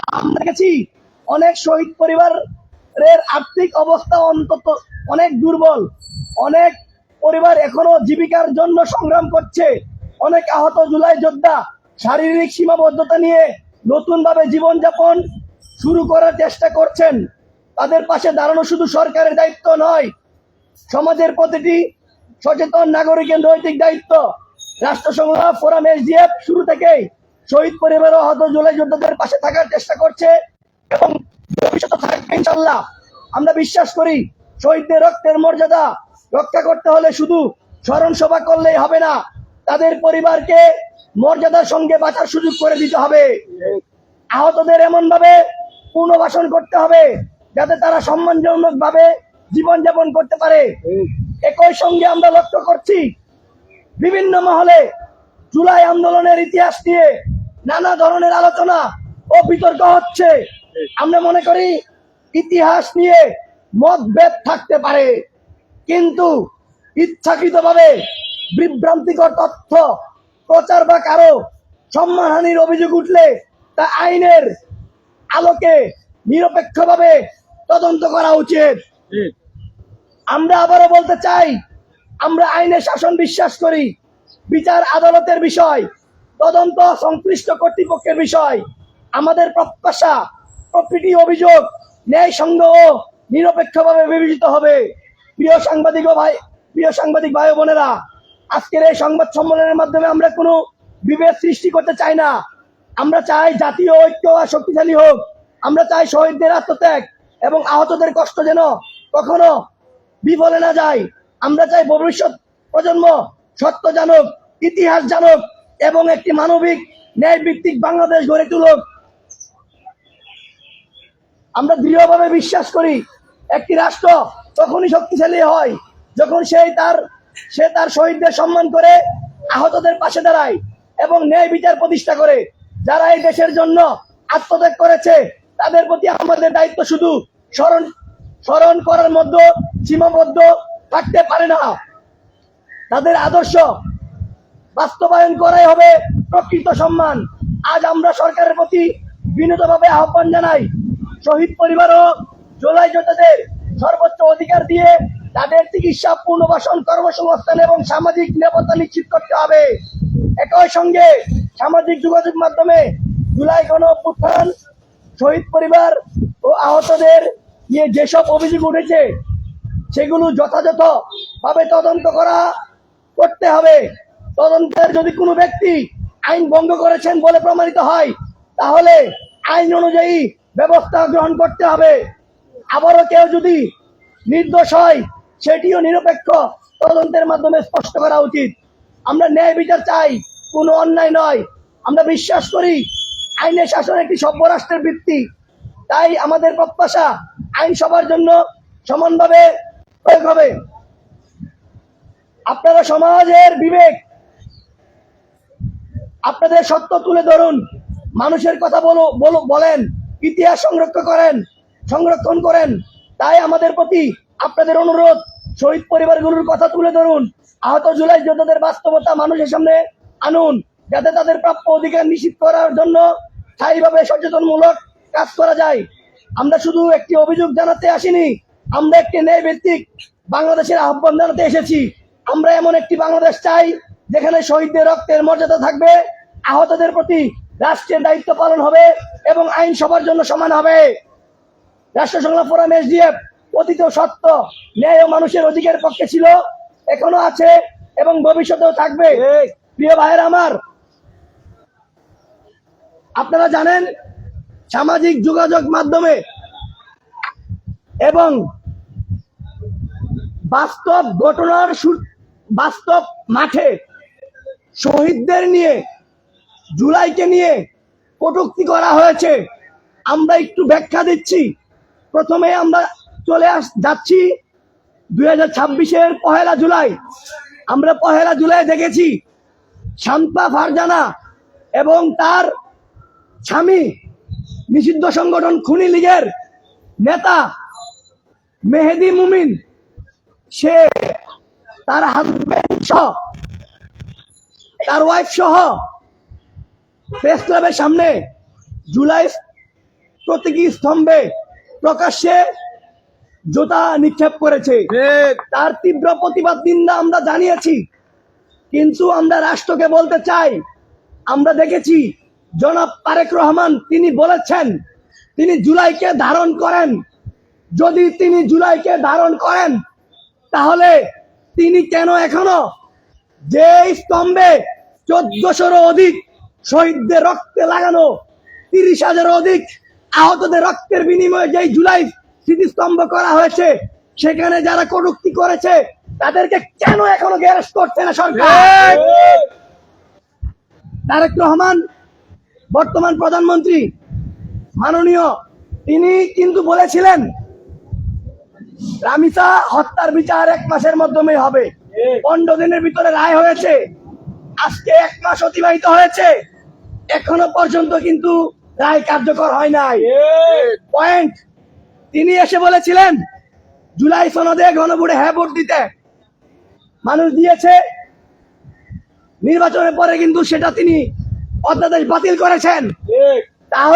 আমরা দেখেছি অনেক শহীদ পরিবারের আর্থিক অবস্থা অন্তত অনেক দুর্বল, অনেক পরিবার এখনো জীবিকার জন্য সংগ্রাম করছে, অনেক আহত জুলাই যোদ্ধা শারীরিক সীমাবদ্ধতা নিয়ে নতুন ভাবে জীবনযাপন শুরু করার চেষ্টা করছেন। তাদের পাশে দাঁড়ানো শুধু সরকারের দায়িত্ব নয়, সমাজের প্রতিটি সচেতন নাগরিকের নৈতিক দায়িত্ব। রাষ্ট্র সংগ্রাম ফোরাম এসডিএফ শুরু থেকেই শহীদ পরিবার ও আহত জুলাই যোদ্ধাদের পাশে থাকার চেষ্টা করছে এবং ভবিষ্যতে থাকবে ইনশাআল্লাহ। আমরা বিশ্বাস করি শহীদদের রক্তের মর্যাদা রক্ষা করতে হলে শুধু স্মরণ সভা করলেই হবে না, তাদের পরিবারকে মর্যাদার সঙ্গে বাঁচার সুযোগ করে দিতে হবে। আহতদের এমন ভাবে পুনর্বাসন করতে হবে যাতে তারা সম্মানজনক ভাবে জীবনযাপন করতে পারে। একই সঙ্গে আমরা লক্ষ্য করছি বিভিন্ন মহলে জুলাই আন্দোলনের ইতিহাস নিয়ে নানা ধরনের আলোচনা ও বিতর্ক হচ্ছে। আমরা মনে করি ইতিহাস নিয়ে মতভেদ থাকতে পারে, কিন্তু ইচ্ছাকৃতভাবে বিভ্রান্তিকর তথ্য প্রচার বা কারো সম্মানহানির অভিযোগ উঠলে তা আইনের আলোকে নিরপেক্ষভাবে তদন্ত করা উচিত। আমরা আবারও বলতে চাই, আমরা আইনের শাসন বিশ্বাস করি, বিচার আদালতের বিষয়, তদন্ত সংশ্লিষ্ট কর্তৃপক্ষের বিষয়। আমাদের প্রত্যাশা প্রতিটি অভিযোগ ন্যায়সঙ্গত ও নিরপেক্ষভাবে বিবেচিত হবে। প্রিয় সাংবাদিক ভাই বোনেরা, আজকের এই সংবাদ সম্মেলনের মাধ্যমে আমরা কোনো বিভেদ সৃষ্টি করতে চাই না। আমরা চাই জাতীয় ঐক্য আর শক্তিশালী হোক। আমরা চাই শহীদদের আত্মত্যাগ এবং আহতদের কষ্ট যেন কখনো বিফলে না যায়। আমরা চাই ভবিষ্যৎ প্রজন্ম সত্য জানুক, ইতিহাস জানুক এবং একটি মানবিক ন্যায় ভিত্তিক বাংলাদেশ গড়ে তুলুক। আমরা দৃঢ়ভাবে বিশ্বাস করি একটি রাষ্ট্র তখনই শক্তিশালী হয় যখন সে তার শহীদদের সম্মান করে, আহতদের পাশে দাঁড়ায় এবং ন্যায় বিচার প্রতিষ্ঠা করে। যারা এই দেশের জন্য আত্মত্যাগ করেছে তাদের প্রতি আমাদের দায়িত্ব শুধু স্মরণ করার মধ্যে সীমাবদ্ধ থাকতে পারে না, তাদের আদর্শ বাস্তবায়ন করাই হবে প্রকৃত সম্মান। আজ আমরা সরকারের প্রতি বিনীতভাবে আহ্বান জানাই, শহীদ পরিবার ও জুলাই যোদ্ধাদের সর্বোচ্চ অধিকার দিয়ে তাদের চিকিৎসা, পুনর্বাসন, কর্মসংস্থান এবং সামাজিক নিরাপত্তা নিশ্চিত করতে হবে। একই সঙ্গে সামাজিক যোগাযোগ মাধ্যমে জুলাই গণঅভ্যুত্থান, শহীদ পরিবার ও আহতদের নিয়ে যেসব অভিযোগ উঠেছে সেগুলো যথাযথভাবে তদন্ত করতে হবে। তদন্তের যদি কোনো ব্যক্তি আইন ভঙ্গ করেছেন বলে প্রমাণিত হয় তাহলে আইন অনুযায়ী ব্যবস্থা গ্রহণ করতে হবে। আবারও কেউ যদি নির্দোষ হয় সেটিও নিরপেক্ষ তদন্তের মাধ্যমে স্পষ্ট করা উচিত। আমরা ন্যায় বিচার চাই, কোনো অন্যায় নয়। আমরা বিশ্বাস করি আইনের শাসন একটি সভ্য রাষ্ট্রের ভিত্তি। তাই আমাদের প্রত্যাশা আইন সবার জন্য সমানভাবে প্রয়োগ হবে। আপনারা সমাজের বিবেক, আপনাদের সত্য তুলে ধরুন, মানুষের কথা বলেন, ইতিহাস সংরক্ষণ করেন। তাই আমাদের প্রতি আপনাদের অনুরোধ, শহীদ পরিবারগুলোর কথা তুলে ধরুন, আহত জুলাই যোদ্ধাদের বাস্তবতা মানুষের সামনে আনুন, যাতে তাদের প্রাপ্য অধিকার নিশ্চিত করার জন্য স্থায়ীভাবে সচেতনমূলক কাজ করা যায়। আমরা শুধু একটি অভিযোগ জানাতে আসিনি, আমরা একটি ন্যায় ভিত্তিক বাংলাদেশের আহ্বান জানাতে এসেছি। আমরা এমন একটি বাংলাদেশ চাই যেখানে শহীদদের রক্তের মর্যাদা থাকবে, আহতদের প্রতি রাষ্ট্রের দায়িত্ব পালন হবে এবং আইন সবার জন্য সমান হবে। রাষ্ট্র সংগ্রাম ফোরাম এসডিএফ অতীতেও সত্য, ন্যায় ও মানুষের অধিকারের পক্ষে ছিল, এখনো আছে এবং ভবিষ্যতেও থাকবে। প্রিয় ভাইয়েরা আমার, আপনারা জানেন সামাজিক যোগাযোগ মাধ্যমে এবং বাস্তব মাঠে শহীদদের নিয়ে, জুলাইকে নিয়ে কটূক্তি করা হয়েছে। আমরা একটু ব্যাখ্যা দিচ্ছি। প্রথমে আমরা যাচ্ছি 2026-এর 1 জুলাই। আমরা 1 জুলাই দেখেছি শান্তা ফারজানা এবং তার স্বামী নিষিদ্ধ সংগঠন খুনি লীগের নেতা মেহেদি মুমিন, সে তার হাজবেন্ড সহ, তার ওয়াইফ সহ প্রেস ক্লাবের সামনে জুলাই প্রতীকী স্তম্ভে প্রকাশ্যে জুতা নিক্ষেপ করেছে। তার তীব্র প্রতিবাদ নিন্দা আমরা জানিয়েছি, কিন্তু আমরা রাষ্ট্রকে বলতে চাই, আমরা দেখেছি জনাব তারেক রহমান তিনি বলেছেন তিনি জুলাইকে ধারণ করেন। যদি তিনি জুলাইকে ধারণ করেন তাহলে তিনি কেন এখনো যে স্তম্ভে 1400-র অধিক শহীদদের রক্তে লাগানো, 30,000-এর অধিক আহতদের রক্তের বিনিময়ে যে জুলাই স্মৃতিস্তম্ভ করা হয়েছে, সেখানে যারা কটূক্তি করেছে তাদেরকে কেন এখনো গ্রেফতার করছে না সরকার? তারেক রহমান বর্তমান প্রধানমন্ত্রী মাননীয়, তিনি কিন্তু বলেছিলেন রামিসা হত্যার বিচার 1 মাসের মাধ্যমে হবে। 15 দিনের ভিতরে রায় হয়েছে, আজকে 1 মাস অতিবাহিত হয়েছে, এখনো পর্যন্ত কিন্তু রায় কার্যকর হয় নাই। পয়েন্ট, তিনি এসে বলেছিলেন জুলাই সনদে গণভোটে হ্যাঁ ভোট দিতে, মানুষ দিয়েছে, নির্বাচনের পরে কিন্তু সেটা তিনি অধ্যাদেশ বাতিল করেছেন। তাহলে